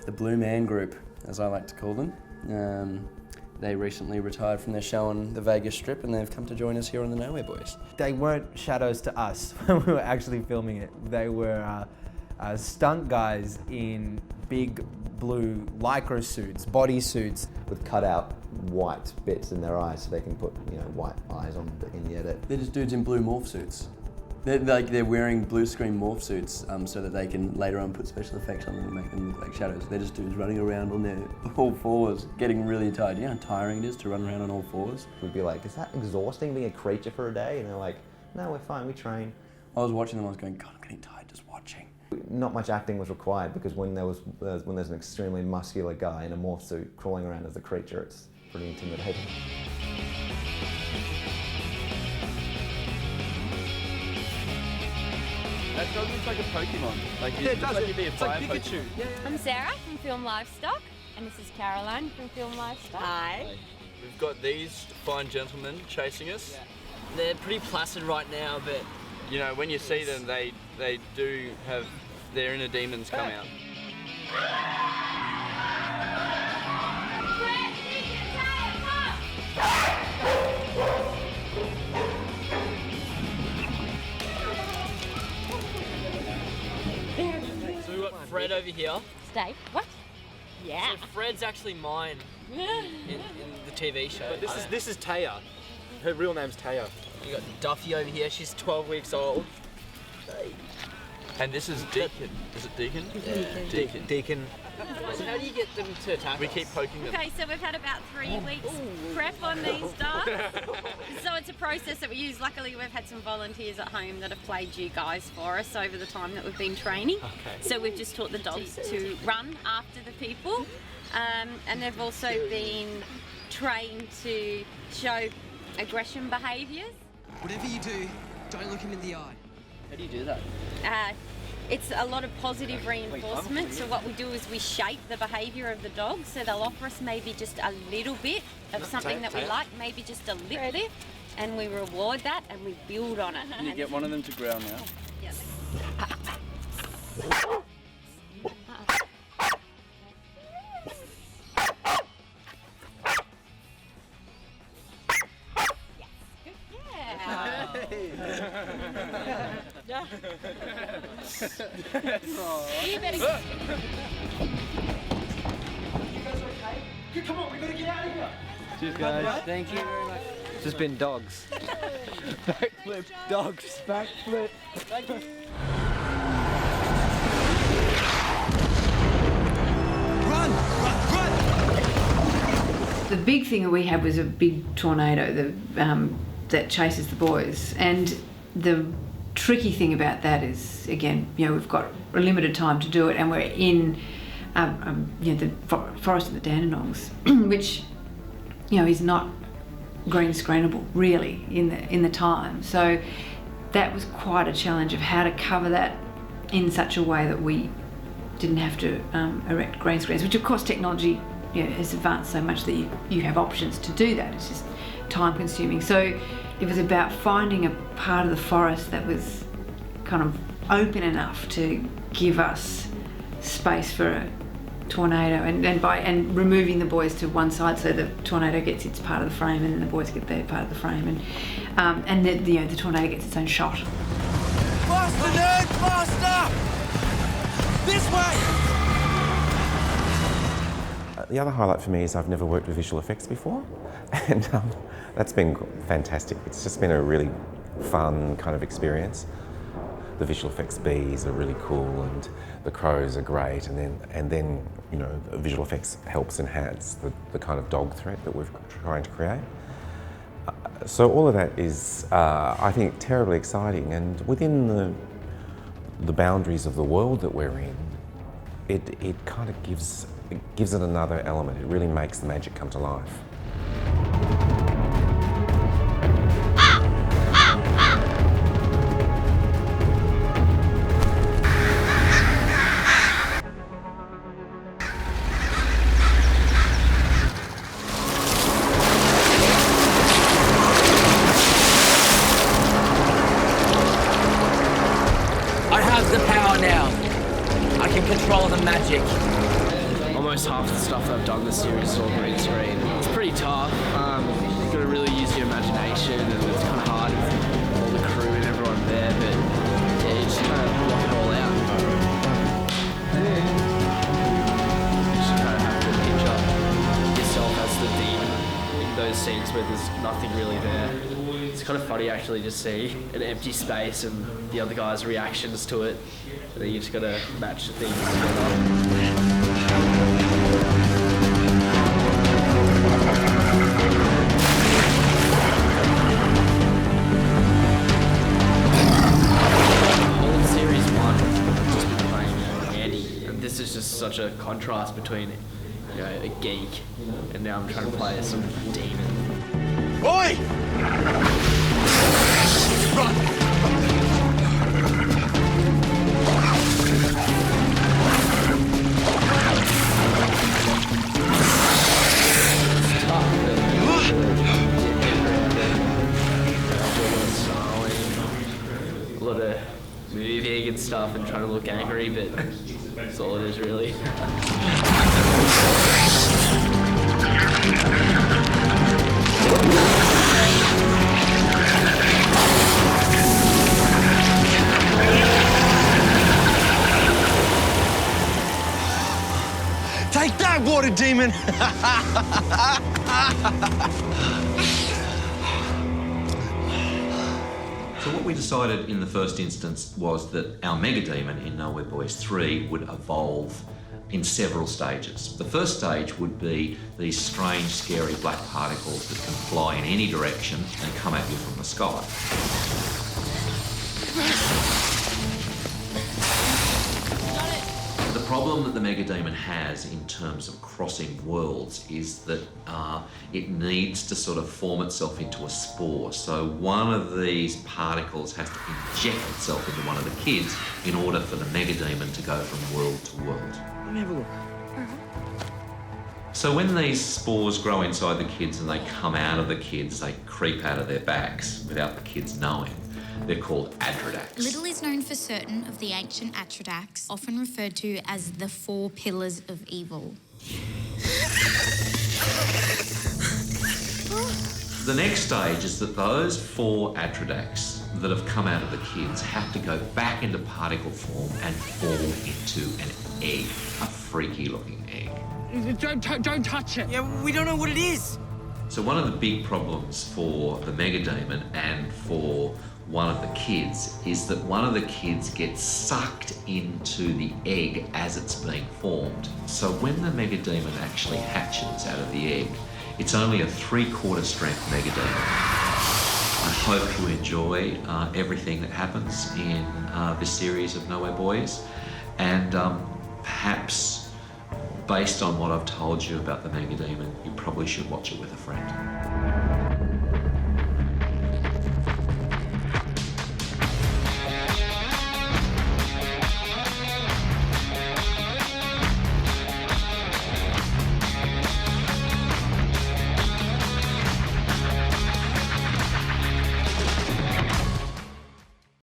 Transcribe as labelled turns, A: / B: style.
A: the Blue Man Group, as I like to call them. They recently retired from their show on the Vegas Strip and they've come to join us here on the Nowhere Boys.
B: They weren't shadows to us when we were actually filming it. They were stunt guys in big blue lycra suits, body suits.
C: With cut out white bits in their eyes so they can put, white eyes on in the edit.
A: They're just dudes in blue morph suits. They're wearing blue screen morph suits so that they can later on put special effects on them and make them look like shadows. They're just dudes running around on their all fours, getting really tired. You know how tiring it is to run around on all fours?
C: We'd be like, is that exhausting being a creature for a day? And they're like, no, we're fine, we train.
A: I was watching them, I was going, God, I'm getting tired just watching.
C: Not much acting was required because when there's an extremely muscular guy in a morph suit crawling around as a creature, it's pretty intimidating.
D: That dog looks like a Pokemon. It does. Like it's like Pikachu.
E: Yeah. I'm Sarah from Film Livestock, and this is Caroline from Film Livestock.
F: Hi.
D: We've got these fine gentlemen chasing us.
F: Yeah. They're pretty placid right now, but
D: when you see them, they do have their inner demons come out.
F: So we've got Fred over here.
E: Stay. What? Yeah.
F: So Fred's actually mine in the TV show.
G: But this is Taya. Her real name's Taya.
F: You got Duffy over here. She's 12 weeks old.
D: And this is Deacon. Is it Deacon?
F: Yeah.
G: Deacon.
F: So how do you get them to attack
D: We
F: us?
D: keep poking them.
E: Okay, so we've had about 3 weeks prep on these dogs. So it's a process that we use. Luckily, we've had some volunteers at home that have played you guys for us over the time that we've been training.
G: Okay.
E: So we've just taught the dogs to run after the people. And they've also been trained to show aggression behaviours.
H: Whatever you do, don't look him in the eye.
F: How do you do that?
E: It's a lot of positive reinforcement. So what we do is we shape the behaviour of the dog. So they'll offer us maybe just a little bit of something that we like, maybe just a lip lift, and we reward that and we build on it.
D: Can you get one of them to growl now?
E: Yes. You better
H: You guys okay? Come on, we gotta get out of here.
G: Cheers, guys.
F: Thank you very much.
G: It's just been dogs. Backflip, dogs, backflip.
F: Thank you.
H: Run!
I: The big thing that we had was a big tornado that chases the boys, and the tricky thing about that is, again, we've got a limited time to do it, and we're in the forest of the Dandenongs, which is not green screenable really in the time. So that was quite a challenge of how to cover that in such a way that we didn't have to erect green screens, which of course technology has advanced so much that you have options to do that. It's just time consuming. So it was about finding a part of the forest that was kind of open enough to give us space for a tornado, and removing the boys to one side so the tornado gets its part of the frame and then the boys get their part of the frame, and the tornado gets its own shot.
H: Faster, nerd! Faster! This way!
J: The other highlight for me is I've never worked with visual effects before, and that's been fantastic. It's just been a really fun kind of experience. The visual effects bees are really cool, and the crows are great, and then visual effects helps enhance the kind of dog threat that we're trying to create. So all of that is, I think, terribly exciting, and within the boundaries of the world that we're in, it kind of gives it another element. It really makes the magic come to life.
F: I have the power now. I can control the magic. almost half the stuff I've done this series is all green screen. It's pretty tough. You've got to really use your imagination, and it's kind of hard with all the crew and everyone there, but yeah, you just kind of block it all out. You just kind of have to picture yourself as the demon in those scenes where there's nothing really there. It's kind of funny actually to see an empty space and the other guy's reactions to it. And then you just got to match the things together. This is just such a contrast between, you know, a geek, and now I'm trying to play as some demon.
H: Oi! Run!
F: A lot of moving and stuff and trying to look angry, but that's all it is really.
H: Take that, water demon!
K: So what we decided in the first instance was that our Mega Demon in Nowhere Boys 3 would evolve in several stages. The first stage would be these strange, scary black particles that can fly in any direction and come at you from the sky. The problem that the Mega Demon has in terms of crossing worlds is that it needs to sort of form itself into a spore. So one of these particles has to inject itself into one of the kids in order for the Mega Demon to go from world to world.
H: Let me have a look.
K: So when these spores grow inside the kids and they come out of the kids, they creep out of their backs without the kids knowing. They're called Atridax.
L: Little is known for certain of the ancient Atridax, often referred to as the 4 pillars of evil.
K: The next stage is that those 4 Atridax that have come out of the kids have to go back into particle form and fall into an egg, a freaky looking egg.
H: Don't touch it.
F: Yeah, we don't know what it is.
K: So one of the big problems for the Mega Demon and for one of the kids is that one of the kids gets sucked into the egg as it's being formed. So when the Mega Demon actually hatches out of the egg, it's only a 3/4 strength Mega Demon. I hope you enjoy everything that happens in this series of Nowhere Boys, and perhaps based on what I've told you about the Mega Demon, you probably should watch it with a friend.